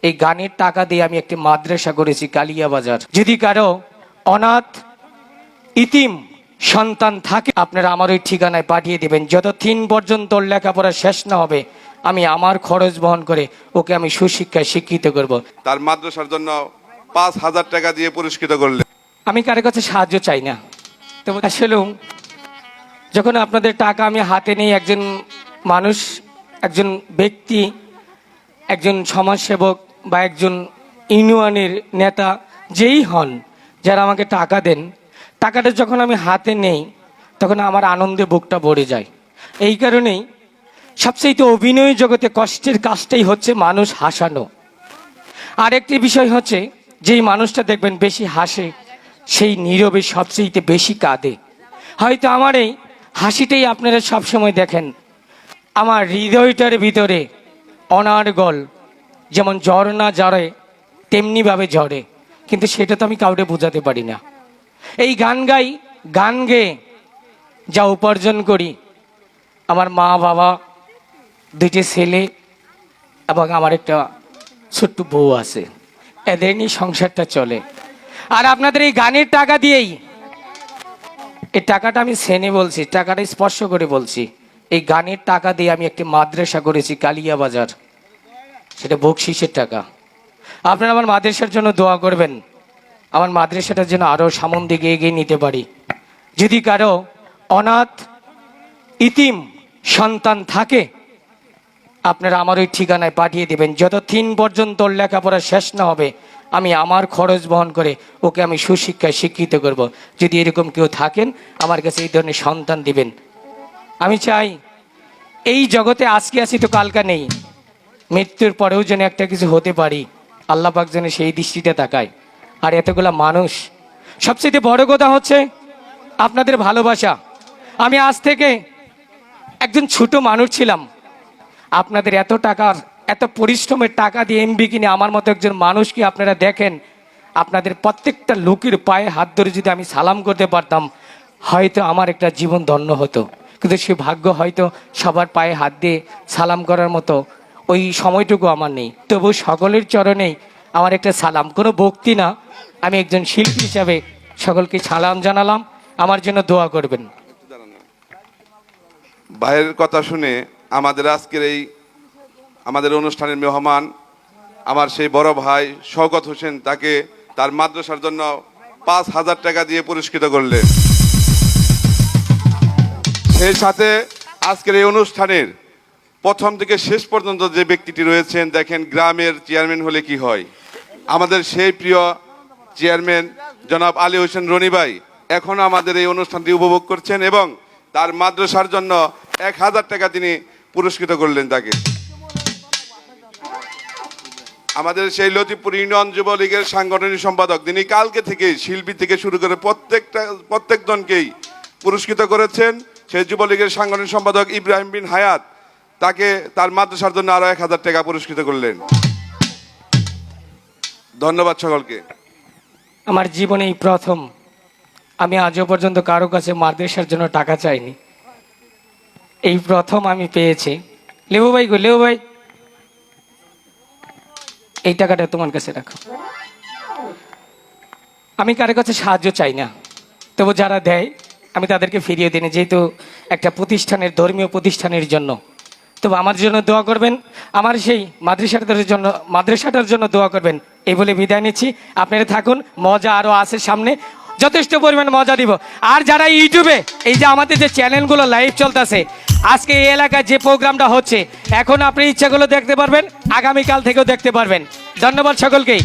এই গানের টাকা দিয়ে আমি একটি মাদ্রাসা করেছি কালিয়াবাজার। যদি কারো অনাথ ইতিম সন্তান থাকে আপনারা আমার ওই ঠিকানায় পাঠিয়ে দেবেন। যতদিন পর্যন্ত ওর লেখাপড়া শেষ না হবে আমি আমার খরচ বহন করে ওকে আমি সুশিক্ষায় শিক্ষিত করব। তার মাদ্রাসার জন্য 5,000 টাকা দিয়ে পুরস্কৃত করলেন। আমি কারো কাছে সাহায্য চাই না, তো আসলেও যখন আপনাদের টাকা আমি হাতে নেই, একজন মানুষ, একজন ব্যক্তি, একজন সমাজসেবক বা একজন ইউনিয়নের নেতা যেই হন, যারা আমাকে টাকা দেন, টাকাটা যখন আমি হাতে নেই তখন আমার আনন্দে বুকটা ভরে যায়। এই কারণেই সবচেয়ে অভিনয় জগতে কষ্টের কাজটাই হচ্ছে মানুষ হাসানো। আরেকটি বিষয় হচ্ছে যেই মানুষটা দেখবেন বেশি হাসে সেই নীরবে সবচেয়ে বেশি কাঁদে। হয়তো আমার এই হাসিটাই আপনারা সবসময় দেখেন আমার হৃদয়টার ভিতরে অনার্গল যেমন ঝর্ণা ঝরে তেমনিভাবে ঝরে, কিন্তু সেটা তো আমি কাউকে বোঝাতে পারি না। এই গান গাই, গান গেয়ে যা উপার্জন করি, আমার মা বাবা, দুইটি ছেলে এবং আমার একটা ছোট্ট বউ আছে, এদের নিয়ে সংসারটা চলে। আর আপনাদের এই গানের টাকা দিয়েই, এই টাকাটা আমি সেনে বলছি, টাকাটা স্পর্শ করে বলছি, এই গানের টাকা দিয়ে আমি একটি মাদ্রাসা করেছি কালিয়াবাজার, সেটা বকশিসের টাকা। আপনারা আমার মাদ্রাসার জন্য দোয়া করবেন, আমার মাদ্রাসাটার জন্য আরও সামন দিকে এগিয়ে নিতে পারি। যদি কারো অনাথ ইতিম সন্তান থাকে আপনারা আমার ওই ঠিকানায় পাঠিয়ে দেবেন। যতদিন পর্যন্ত ওর লেখাপড়া শেষ না হবে আমি আমার খরচ বহন করে ওকে আমি সুশিক্ষায় শিক্ষিত করব। যদি এরকম কেউ থাকেন আমার কাছে এই ধরনের সন্তান দিবেন। আমি চাই এই জগতে আজকে আছি তো কালকা নেই, মৃত্যুর পরেও যেন একটা কিছু হতে পারি, আল্লাহ পাক যেন সেই দৃষ্টিতে তাকায়। আর এতগুলা মানুষ, সবচেয়ে বড় কথা হচ্ছে আপনাদের ভালোবাসা। আমি আজ থেকে একজন ছোট মানুষ ছিলাম, আপনাদের এত টাকার, এত পরিশ্রমের টাকা দিয়ে এমবি কিনে আমার মতো একজন মানুষকে আপনারা দেখেন, আপনাদের প্রত্যেকটা লোকের পায়ে হাত ধরে যদি আমি সালাম করতে পারতাম হয়তো আমার একটা জীবন ধন্য হতো। কিন্তু সে ভাগ্য হয়তো সবার পায়ে হাত দিয়ে সালাম করার মতো ওই সময়টুকু আমার নেই। তবু সকলের চরণেই আমার একটা সালাম, কোনো ভক্তি না, আমি একজন শিল্পী হিসাবে সকলকে সালাম জানালাম, আমার জন্য দোয়া করবেন। ভাইয়ের কথা শুনে আমাদের আজকের এই আমাদের অনুষ্ঠানের মেহমান আমার সেই বড় ভাই শওকত হোসেন, তাকে তার মাদ্রাসার জন্য 5,000 টাকা দিয়ে পুরস্কৃত করলেন। সেই সাথে আজকের এই অনুষ্ঠানের প্রথম থেকে শেষ পর্যন্ত যে ব্যক্তিটি রয়েছেন, দেখেন গ্রামের চেয়ারম্যান হলে কি হয়, আমাদের সেই প্রিয় চেয়ারম্যান জনাব আলী হোসেন রনি ভাই এখন আমাদের এই অনুষ্ঠানটি উপভোগ করছেন এবং তার মাদ্রাসার জন্য 1,000 টাকা তিনি পুরস্কৃত করলেন তাকে। আমাদের সেই লতিফপুর ইউনিয়ন যুবলীগের সাংগঠনিক সম্পাদক, তিনি কালকে থেকে শিল্পী থেকে শুরু করে প্রত্যেকজনকেই পুরস্কৃত করেছেন। সেই যুবলীগের সাংগঠনিক সম্পাদক ইব্রাহিম বিন হায়াত, তাকে তার মাদ্রাসার জন্য আরো 1,000 টাকা পুরস্কৃত করলেন। ধন্যবাদ সকলকে। আমার জীবনেই প্রথম আমি আজও পর্যন্ত কারো কাছে মাদ্রাসার জন্য টাকা চাইনি, এই প্রথম আমি পেয়েছি। লেবু ভাই গো, লেবু ভাই, এই টাকাটা তোমার কাছে রাখো। আমি কারো কাছে সাহায্য চাই না, তবু যারা দেয় আমি তাদেরকে ফিরিয়ে দিই, যেহেতু একটা প্রতিষ্ঠানের, ধর্মীয় প্রতিষ্ঠানের জন্য। তবু আমার জন্য দোয়া করবেন, আমার সেই মাদ্রাসাটার জন্য দোয়া করবেন, এই বলে বিদায় নিচ্ছি। আপনারা থাকুন, মজা আরও আছে সামনে, যথেষ্ট পরিমাণ মজা দিব। আর যারা ইউটিউবে এই যে আমাদের যে চ্যানেলগুলো লাইভ চলতেছে, আজকে এই এলাকায় যে প্রোগ্রামটা হচ্ছে এখন আপনি ইচ্ছাগুলো দেখতে পারবেন, আগামীকাল থেকেও দেখতে পারবেন। ধন্যবাদ সকলকেই।